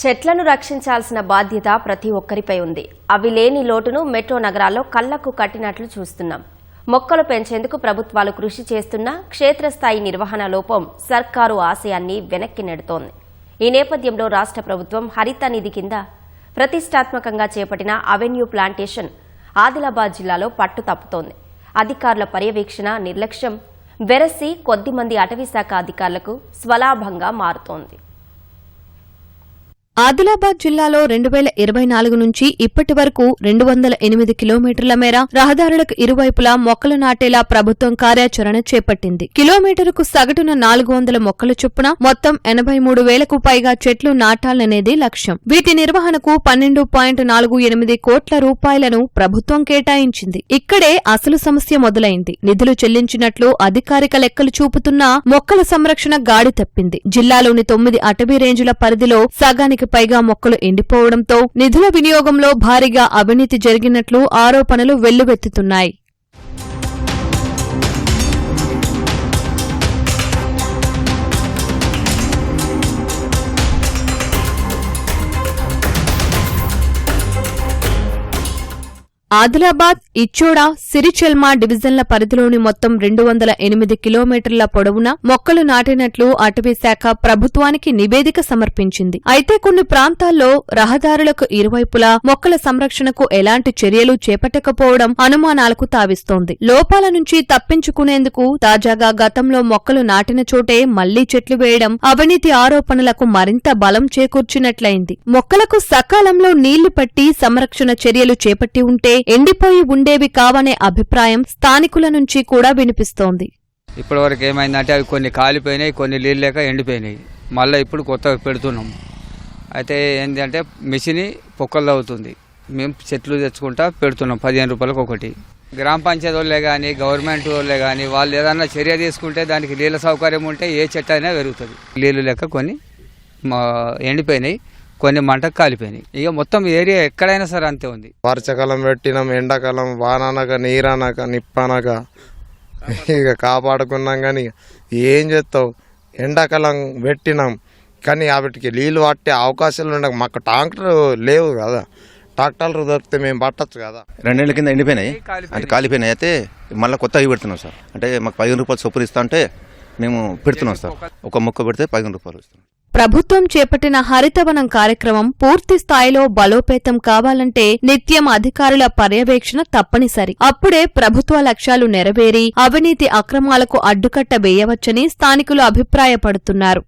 చెట్లను రక్షించాల్సిన బాధ్యత ప్రతి ఒక్కరిపై ఉంది. అవి లేని లోటును మెట్రో నగరాల్లో కళ్లకు కట్టినట్లు చూస్తున్నాం. మొక్కలు పెంచేందుకు ప్రభుత్వాలు కృషి చేస్తున్నా క్షేత్రస్థాయి నిర్వహణ లోపం సర్కారు ఆశయాన్ని వెనక్కి నెడుతోంది. ఈ నేపథ్యంలో రాష్ట్ర ప్రభుత్వం హరిత నిధి కింద ప్రతిష్టాత్మకంగా చేపట్టిన అవెన్యూ ప్లాంటేషన్ ఆదిలాబాద్ జిల్లాలో పట్టు తప్పుతోంది. అధికారుల పర్యవేక్షణ నిర్లక్ష్యం వెరసి కొద్దిమంది అటవీశాఖ అధికారులకు స్వలాభంగా మారుతోంది. ఆదిలాబాద్ జిల్లాలో 2024 నుంచి ఇప్పటి వరకు 208 కిలోమీటర్ల మేర రహదారులకు ఇరువైపులా మొక్కలు నాటేలా ప్రభుత్వం కార్యాచరణ చేపట్టింది. కిలోమీటరుకు సగటున 400 మొక్కల చొప్పున మొత్తం 83,000కు పైగా చెట్లు నాటాలనేది లక్ష్యం. వీటి నిర్వహణకు 12.48 కోట్ల రూపాయలను ప్రభుత్వం కేటాయించింది. ఇక్కడే అసలు సమస్య మొదలైంది. నిధులు చెల్లించినట్లు అధికారిక లెక్కలు చూపుతున్నా మొక్కల సంరక్షణ గాడి తప్పింది. జిల్లాలోని 9 అటవీ రేంజుల పరిధిలో సగానికి పైగా మొక్కలు ఎండిపోవడంతో నిధుల వినియోగంలో భారీగా అవినీతి జరిగినట్లు ఆరోపణలు వెల్లువెత్తుతున్నాయి. ఆదిలాబాద్, ఇచ్చోడ, సిరిచెల్మ డివిజన్ల పరిధిలోని మొత్తం 208 కిలోమీటర్ల పొడవున మొక్కలు నాటినట్లు అటవీశాఖ ప్రభుత్వానికి నివేదిక సమర్పించింది. అయితే కొన్ని ప్రాంతాల్లో రహదారులకు ఇరువైపులా మొక్కల సంరక్షణకు ఎలాంటి చర్యలు చేపట్టకపోవడం అనుమానాలకు తావిస్తోంది. లోపాల నుంచి తప్పించుకునేందుకు తాజాగా గతంలో మొక్కలు నాటిన చోటే మళ్లీ చెట్లు వేయడం అవినీతి ఆరోపణలకు మరింత బలం చేకూర్చినట్లయింది. మొక్కలకు సకాలంలో నీళ్లు పట్టి సంరక్షణ చర్యలు చేపట్టి ఉంటే ఎండిపోయి ఉండేవి కావనే అభిప్రాయం స్థానికుల నుంచి కూడా వినిపిస్తోంది. ఇప్పటి వరకు ఏమైందంటే అవి కొన్ని కాలిపోయినాయి, కొన్ని నీళ్ళు లేక ఎండిపోయినాయి. మళ్ళీ ఇప్పుడు కొత్తగా పెడుతున్నాం. అయితే ఏంటంటే మిషన్ పొక్కలు అవుతుంది. మేము చెట్లు తెచ్చుకుంటా పెడుతున్నాం 15 రూపాయలకు ఒకటి. గ్రామ పంచాయతీ వాళ్ళే కానీ గవర్నమెంట్ వాళ్ళే కానీ వాళ్ళు ఏదన్నా చర్య తీసుకుంటే దానికి నీళ్ళ సౌకర్యం ఉంటే ఏ చెట్టు అయినా పెరుగుతుంది. నీళ్ళు లేక కొన్ని ఎండిపోయినాయి, కొన్ని మంటకు కాలిపోయినాయి. ఇక మొత్తం ఏరియా ఎక్కడైనా సరే అంతే ఉంది. వర్షాకాలం పెట్టినాం, ఎండాకాలం వాననక నీరనక నిప్పనక ఇక కాపాడుకున్నాం. కానీ ఏం చేస్తావు, ఎండాకాలం పెట్టినాం కానీ వాటికి నీళ్ళు పట్టే అవకాశాలు ఉండక మాకు ట్రాక్టర్ లేవు కదా. ట్రాక్టర్లు దొరికితే మేము పట్టచ్చు కదా. 2 ఏళ్ల కింద ఎండిపోయినాయి, అంటే కాలిపోయినాయి. అయితే మళ్ళీ కొత్తగా పెడుతున్నాం సార్. అంటే మాకు 15 రూపాయలు చొప్పులు ఇస్తా అంటే మేము పెడుతున్నాం సార్. ఒక మొక్క పెడితే 15 రూపాయలు ఇస్తున్నాం. ప్రభుత్వం చేపట్టిన హరితవనం కార్యక్రమం పూర్తి స్థాయిలో బలోపేతం కావాలంటే నిత్యం అధికారుల పర్యవేక్షణ తప్పనిసరి. అప్పుడే ప్రభుత్వ లక్ష్యాలు నెరవేరి అవినీతి అక్రమాలకు అడ్డుకట్ట వేయవచ్చని స్థానికులు అభిప్రాయపడుతున్నారు.